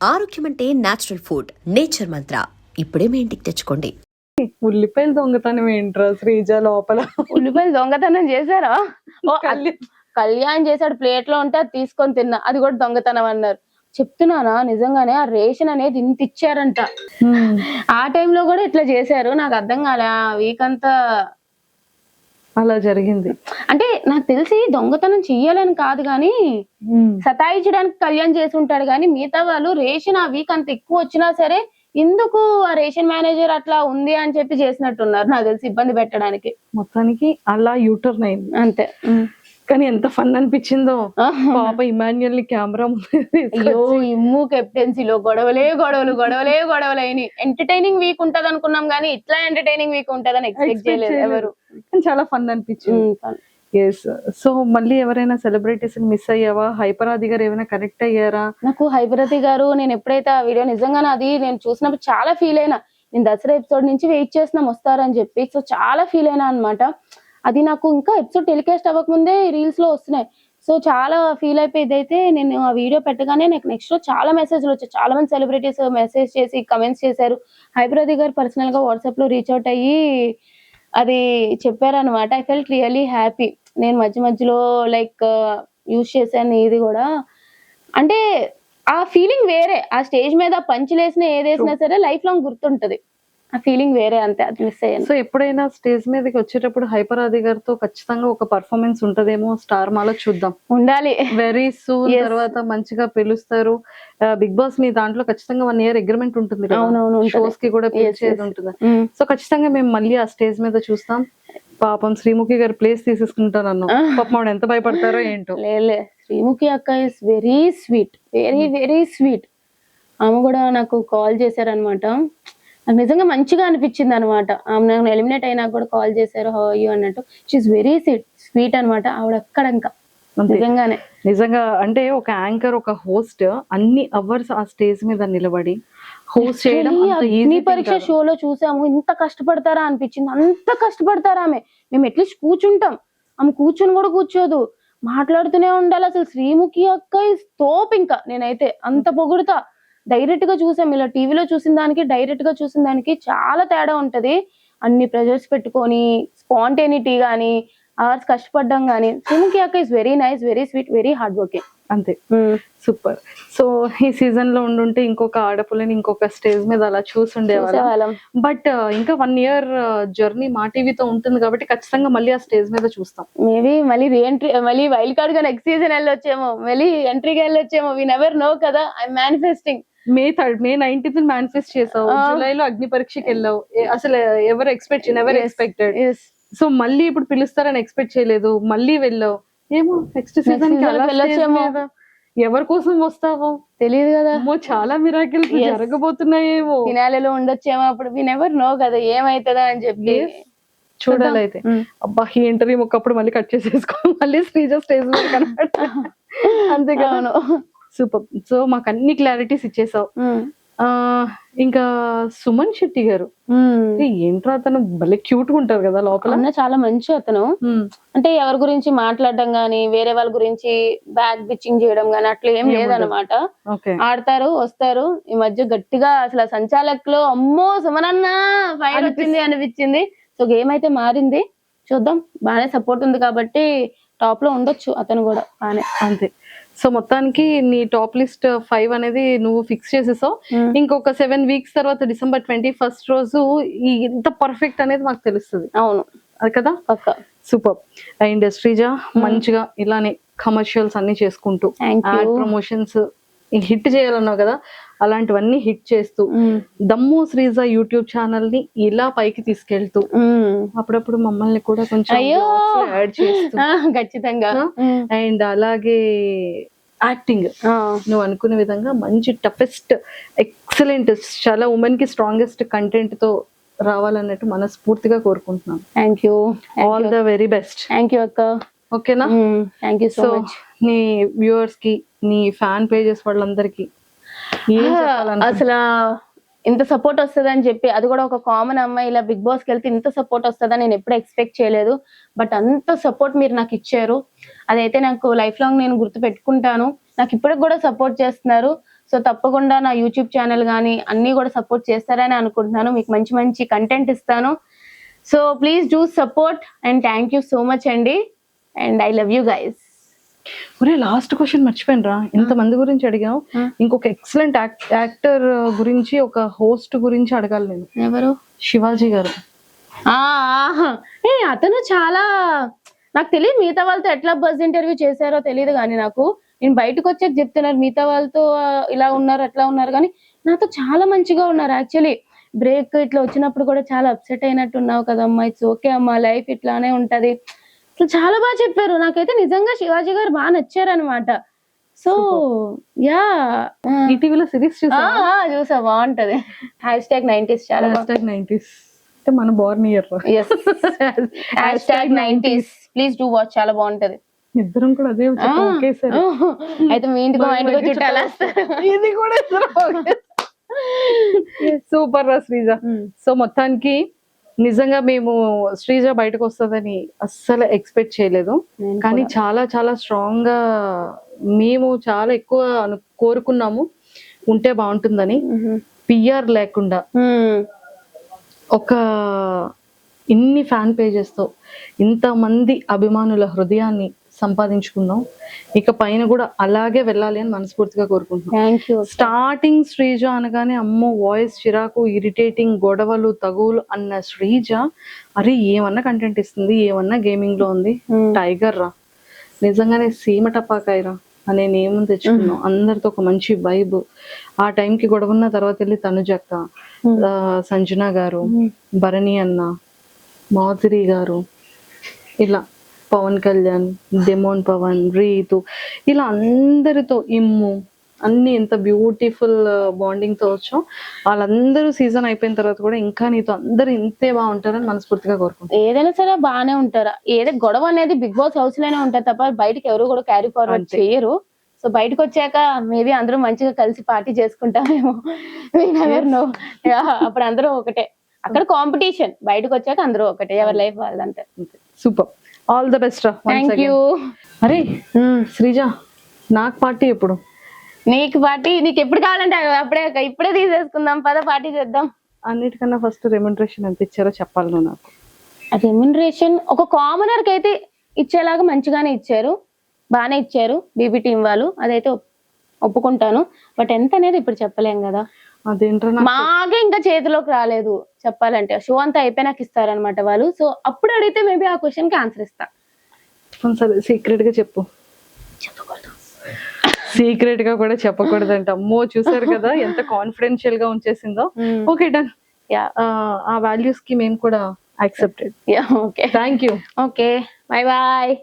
ఆరోగ్యం అంటే natural food. Nature మంత్ర ఇప్పుడే మీ ఇంటికి తెచ్చుకోండి. ఉల్లిపాయలు దొంగతనం ఏంట్రా శ్రీజ లోపల? ఉల్లిపాయలు దొంగతనం చేశారా? ఓ కళ్యాణ్ చేశాడు, ప్లేట్ లో ఉంటే అది తీసుకొని తిన్నా, అది కూడా దొంగతనం అన్నారు. చెప్తున్నానా నిజంగానే ఆ రేషన్ అనేది ఇంత ఇచ్చారంట. ఆ టైంలో కూడా ఇట్లా చేశారు. నాకు అర్థం కాలే. ఆ వీక్ అంతా అలా జరిగింది. అంటే నాకు తెలిసి దొంగతనం చెయ్యాలని కాదు గాని సతాయించడానికి కళ్యాణ్ చేసి ఉంటాడు, కానీ మిగతా వాళ్ళు రేషన్ ఆ వీక్ అంత ఎక్కువ వచ్చినా సరే ఎందుకు ఆ రేషన్ మేనేజర్ అట్లా ఉంది అని చెప్పి చేసినట్టున్నారు, నాకు తెలిసి ఇబ్బంది పెట్టడానికి. మొత్తానికి అలా యూటర్న్ అయింది అంతే. కానీ ఎంత ఫన్ అనిపించిందో. పాప ఇమాన్యుయల్ ని కెమెరా ఇమ్ము కెప్టెన్సీలో గొడవలే గొడవలు గొడవలే గొడవలు అయినాయి. ఎంటర్టైనింగ్ వీక్ ఉంటది అనుకున్నాం కానీ ఇట్లా ఎంటర్టైనింగ్ వీక్ ఉంటదని ఎక్స్పెక్ట్ చేయలేదు ఎవరు. చాలా ఫన్ అనిపించింది. ఎస్. సో మళ్ళీ ఎవరైనా సెలబ్రిటీస్ మిస్ అయ్యావా? హైపరాది గారు ఏమైనా కనెక్ట్ అయ్యారా? నాకు హైపరాది గారు, నేను ఎప్పుడైతే ఆ వీడియో నిజంగానే అది నేను చూసినప్పుడు చాలా ఫీల్ అయినా. నేను దసరా ఎపిసోడ్ నుంచి వెయిట్ చేస్తున్నాం వస్తారని చెప్పి. సో చాలా ఫీల్ అయినా అనమాట. అది నాకు ఇంకా ఎపిసోడ్ టెలికాస్ట్ అవ్వకముందే రీల్స్ లో వస్తున్నాయి. సో చాలా ఫీల్ అయిపోయి ఇదైతే నేను ఆ వీడియో పెట్టగానే నాకు నెక్స్ట్ లో చాలా మెసేజ్లు వచ్చాయి. చాలా మంది సెలబ్రిటీస్ మెసేజ్ చేసి కమెంట్స్ చేశారు. హైపరాది గారు పర్సనల్ గా వాట్సాప్ లో రీచ్ అవుట్ అయ్యి అది చెప్పారనమాట. I felt really happy. నేను మధ్యలో లైక్ యూజ్ చేశాను ఇది కూడా. అంటే ఆ ఫీలింగ్ వేరే. ఆ స్టేజ్ మీద పంచులేసిన ఏదేసినా సరే లైఫ్ లాంగ్ గుర్తుంటది. ఆ ఫీలింగ్ వేరే, అంతే. అది మిస్ అయ్యాను. సో ఎప్పుడైనా స్టేజ్ మీదకి వచ్చేటప్పుడు హైపరాది గారితో ఖచ్చితంగా ఒక పర్ఫార్మెన్స్ ఉంటదేమో స్టార్ మాలో చూద్దాం. ఉండాలి వెరీ సూన్. తర్వాత మంచిగా పిలుస్తారు. బిగ్ బాస్ మీ దాంట్లో ఖచ్చితంగా 1 year అగ్రిమెంట్ ఉంటుంది కదా, షోస్ కి కూడా పిలిచేది ఉంటుంది. సో ఖచ్చితంగా మేము మళ్ళీ ఆ స్టేజ్ మీద చూస్తాం. పాపం శ్రీముఖి గారు ప్లేస్ తీసేసుకుంటాను అన్న. పాపం ఎంత భయపడతారో ఏంటో. లేలే, శ్రీముఖి అక్క is very sweet, very very sweet. ఆమె కూడా నాకు కాల్ చేశారనమాట. నాకు నిజంగా మంచిగా అనిపించింది అనమాట. ఆమె నాకు ఎలిమినేట్ అయినా కూడా కాల్ చేశారు, హౌ ఆర్ యు అన్నట్టు. షీఈస్ వెరీ స్వీట్ అనమాట ఆవిడ. అక్కడ ఇంకా నిజంగా అంటే ఒక యాంకర్, ఒక హోస్ట్ అన్ని అవర్స్ ఆ స్టేజ్ మీద నిలబడి హోస్ట్ చేయడం అగ్ని పరీక్ష షోలో చూసాము. ఇంత కష్టపడతారా అనిపించింది. అంత కష్టపడతారా ఆమె. మేము అట్లీస్ట్ కూర్చుంటాం, ఆమె కూర్చొని కూడా కూర్చోదు, మాట్లాడుతూనే ఉండాలి. అసలు శ్రీముఖి అక్క ఇస్ తోప్. ఇంకా నేనైతే అంత పొగుడుతా. డైరెక్ట్ గా చూసాం, ఇలా టీవీలో చూసిన దానికి డైరెక్ట్ గా చూసిన దానికి చాలా తేడా ఉంటది. అన్ని ప్రెజర్స్ పెట్టుకొని స్పాంటేనిటీ గానీ అవర్స్ కష్టపడ్డం గానీ. శ్రీముఖి అక్క is very nice, very sweet, very hard working. అంతే. సూపర్. సో ఈ సీజన్ లో ఉండుంటే ఇంకొక ఆడపుల్లని ఇంకొక స్టేజ్ మీద అలా చూసుండేవాళ్ళం. బట్ ఇంకా 1 year జర్నీ మా టీవీతో ఉంటుంది కాబట్టి ఖచ్చితంగా మళ్ళీ ఆ స్టేజ్ మీద చూస్తాం. మేబీ మళ్ళీ రీఎంట్రీ, మళ్ళీ వైల్డ్ కార్డ్ గా నెక్స్ట్ సీజన్ వెళ్ళొచ్చేమో, మళ్ళీ ఎంట్రీకి వెళ్ళొచ్చేమో. వి నెవర్ నో కదా. I'm manifesting. May 19th manifest చేసావు, జూలైలో అగ్ని పరీక్షకి వెళ్ళావు. అసలు ఎవరు ఎక్స్పెక్టెడ్. సో మళ్ళీ ఇప్పుడు పిలుస్తారని ఎక్స్పెక్ట్ చేయలేదు, మళ్ళీ వెళ్ళావు. ఏమో నెక్స్ట్ సీజన్ కి వెళ్ళొచ్చేమో. ఎవరి కోసం వస్తావో తెలియదు కదా. చాలా మిరాకిల్స్ జరగబోతున్నాయేమో. ఫినాలేలో ఉండొచ్చేమో. అప్పుడు వి నెవర్ నో కదా ఏమైతుందా అని చెప్పి చూడాలి. అయితే అబ్బా ఈ ఇంటర్వ్యూ ఒకప్పుడు మళ్ళీ కట్ చేసేసుకో, మళ్ళీ శ్రీజ స్టేజ్ మీద కనబడ. అంతే కదా. సూపర్. సో మాకు అన్ని క్లారిటీస్ ఇచ్చేసావు. ఇంకా సుమన్ శెట్టి గారు ఏంట్రా, అతను భలే క్యూట్ గా ఉంటారు కదా లోపల. చాలా మంచి అతను. అంటే ఎవరి గురించి మాట్లాడడం గానీ, వేరే వాళ్ళ గురించి బ్యాక్ బిచ్చింగ్ చేయడం గానీ అట్లా ఏం లేదనమాట. ఆడతారు, వస్తారు. ఈ మధ్య గట్టిగా అసలు సంచాలకులో అమ్మో సుమనన్న ఫైర్ వచ్చింది అనిపించింది. సో గేమ్ అయితే మారింది, చూద్దాం. బాగానే సపోర్ట్ ఉంది కాబట్టి టాప్ లో ఉండొచ్చు అతను కూడా బానే. అంతే. సో మొత్తానికి నీ టాప్ లిస్ట్ 5 అనేది నువ్వు ఫిక్స్ చేసేసావు. ఇంకొక 7 weeks తర్వాత December 21st రోజు ఎంత పర్ఫెక్ట్ అనేది మాకు తెలుస్తుంది. అవును, అది కదా. సూపర్. అండ్ శ్రీజ మంచిగా ఇలానే కమర్షియల్స్ అన్ని చేసుకుంటూ, యాడ్ ప్రమోషన్స్ హిట్ చేయాలన్నావు కదా, అలాంటివన్నీ హిట్ చేస్తూ దమ్ము శ్రీజ యూట్యూబ్ ఛానల్ ని ఇలా పైకి తీసుకెళ్తూ అప్పుడప్పుడు మమ్మల్ని కూడా కొంచెం యాడ్ చేస్తూ ఖచ్చితంగా. అండ్ అలాగే యాక్టింగ్ నువ్వు అనుకునే విధంగా మంచి టఫెస్ట్ ఎక్సలెంట్, చాలా ఉమెన్ కి స్ట్రాంగెస్ట్ కంటెంట్ తో రావాలన్నట్టు మనస్ఫూర్తిగా కోరుకుంటున్నాను. Thank you. All the very best. Thank you అక్క. ఓకేనా. Thank you so much. నీ వ్యూవర్స్ కి, నీ ఫ్యాన్ పేజెస్ వాళ్ళందరికి అసలు ఇంత సపోర్ట్ వస్తుంది అని చెప్పి, అది కూడా ఒక కామన్ అమ్మాయి ఇలా బిగ్ బాస్కి వెళ్తే ఇంత సపోర్ట్ వస్తుందని నేను ఎప్పుడు ఎక్స్పెక్ట్ చేయలేదు. బట్ అంత సపోర్ట్ మీరు నాకు ఇచ్చారు, అదైతే నాకు లైఫ్ లాంగ్ నేను గుర్తు పెట్టుకుంటాను. నాకు ఇప్పటికి కూడా సపోర్ట్ చేస్తున్నారు. సో తప్పకుండా నా యూట్యూబ్ ఛానల్ కానీ అన్ని కూడా సపోర్ట్ చేస్తారని అనుకుంటున్నాను. మీకు మంచి మంచి కంటెంట్ ఇస్తాను. So please do support and thank you so much అండి. And I love you guys. ఒరే లాస్ట్ క్వశ్చన్ మర్చిపోయినరా, ఇంతమంది గురించి అడిగాం, ఇంకొక ఎక్సలెంట్ యాక్టర్ గురించి, ఒక హోస్ట్ గురించి అడగాలి నేను. ఎవరు? శివాజీ గారు. అతను చాలా, నాకు తెలియదు మిగతా వాళ్ళతో ఎట్లా బజ్ ఇంటర్వ్యూ చేశారో తెలియదు, కానీ నాకు నేను బయటకు వచ్చాక చెప్తున్నారు మిగతా వాళ్ళతో ఇలా ఉన్నారు అట్లా ఉన్నారు, కానీ నాతో చాలా మంచిగా ఉన్నారు. యాక్చువల్లీ బ్రేక్ ఇట్లా వచ్చినప్పుడు కూడా చాలా అప్సెట్ అయినట్టు ఉన్నావు కదమ్మా, ఇట్స్ ఓకే అమ్మా, లైఫ్ ఇట్లానే ఉంటది, అసలు చాలా బాగా చెప్పారు. నాకైతే నిజంగా శివాజీ గారు బాగా నచ్చారనమాట. సో యా, ఈ టీవీలో సిరీస్ చూసా, బాగుంటది. #90s చాలా #90s అంటే మన Born year. #90s please do watch, చాలా బాగుంటది. ఇద్దరం కూడా అదే ఒకేసారి. అయితే మీ ఇంటికి మా ఇంటికి చుట్టాలు ఇది కూడా సూపర్ రా శ్రీజ. సో మొత్తానికి నిజంగా మేము శ్రీజ బయటకు వస్తుందని అస్సలు ఎక్స్పెక్ట్ చేయలేదు, కానీ చాలా చాలా స్ట్రాంగ్ గా మేము చాలా ఎక్కువ కోరుకున్నాము ఉంటే బాగుంటుందని. పిఆర్ లేకుండా ఒక ఇన్ని ఫ్యాన్ పేజెస్ తో ఇంతమంది అభిమానుల హృదయాన్ని సంపాదించుకుందాం. ఇక పైన కూడా అలాగే వెళ్ళాలి అని మనస్ఫూర్తిగా కోరుకుంటున్నాం. స్టార్టింగ్ శ్రీజ అనగానే అమ్మో వాయిస్ చిరాకు, ఇరిటేటింగ్, గొడవలు, తగువులు అన్న శ్రీజ అరే ఏమన్నా కంటెంట్ ఇస్తుంది, ఏమన్నా గేమింగ్ లో ఉంది, టైగర్ రా, నిజంగానే సీమ టపాకాయరా అనే నేమ్ తెచ్చుకున్నాం. అందరితో ఒక మంచి వైబ్. ఆ టైంకి గొడవన్న తర్వాత వెళ్ళి తనుజక్క, సంజన గారు, భరణి అన్న, మాధురి గారు, ఇలా పవన్ కళ్యాణ్, డెమోన్ పవన్, రీతు, ఇలా అందరితో ఇమ్ము అన్ని ఎంత బ్యూటిఫుల్ బాండింగ్ తో వచ్చాం. వాళ్ళందరూ సీజన్ అయిపోయిన తర్వాత కూడా ఇంకా నీతో అందరూ ఇంతే బాగుంటారని మనస్ఫూర్తిగా కోరుకుంటాం. ఏదైనా సరే బాగానే ఉంటారా, ఏదో గొడవ అనేది బిగ్ బాస్ హౌస్ లోనే ఉంటారు తప్ప బయటకి ఎవరు కూడా క్యారీ ఫార్వర్డ్ చేయరు. సో బయటకు వచ్చాక మేబీ అందరూ మంచిగా కలిసి పార్టీ చేసుకుంటామేమో, అప్పుడు అందరూ ఒకటే. అక్కడ కాంపిటీషన్, బయటకు వచ్చాక అందరూ ఒకటే, ఎవరి లైఫ్ వాళ్ళంతా. సూపర్, ఆల్ ద బెస్ట్ రా. Thank you. అరే శ్రీజ, నాకు పార్టీ ఎప్పుడు? నీకు పార్టీ నీకు ఎప్పుడు కావాలంటే ఇప్పుడే తీసేసుకుందాం, పద పార్టీ చేద్దాం. అన్నిటికన్నా ఫస్ట్ రెమ్యునరేషన్ ఎంత ఇచ్చారో చెప్పాలి నువ్వు నాకు. రెమ్యునరేషన్ ఒక కామనర్ కి అయితే ఇచ్చేలాగా మంచిగానే ఇచ్చారు, బాగానే ఇచ్చారు బీబీ టీం వాళ్ళు, అదైతే ఒప్పుకుంటాను. బట్ ఎంత అనేది ఇప్పుడు చెప్పలేం కదా, అదేంటో మాకే ఇంకా చేతిలోకి రాలేదు చెప్పాలంటే. షో అంతా అయిపోయినాక ఇస్తారనమాట వాళ్ళు. సో అప్పుడు అడిగితే మేబీ ఆ క్వశ్చన్ కి ఆన్సర్ ఇస్తా. సరే సీక్రెట్ గా చెప్పు. చెప్పకూడదు, సీక్రెట్ గా కూడా చెప్పకూడదంట. అమ్మో చూసారు కదా ఎంత కాన్ఫిడెన్షియల్ గా ఉంచేసిందో. Okay done. ఆ వాల్యూస్ కి మేము కూడా accepted. Okay, thank you. Okay, bye bye.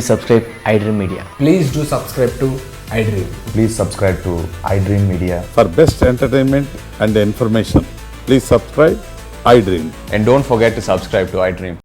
Subscribe iDream Media. Please do subscribe to iDream. Please subscribe to iDream Media. For best entertainment and information, please subscribe iDream. And don't forget to subscribe to iDream.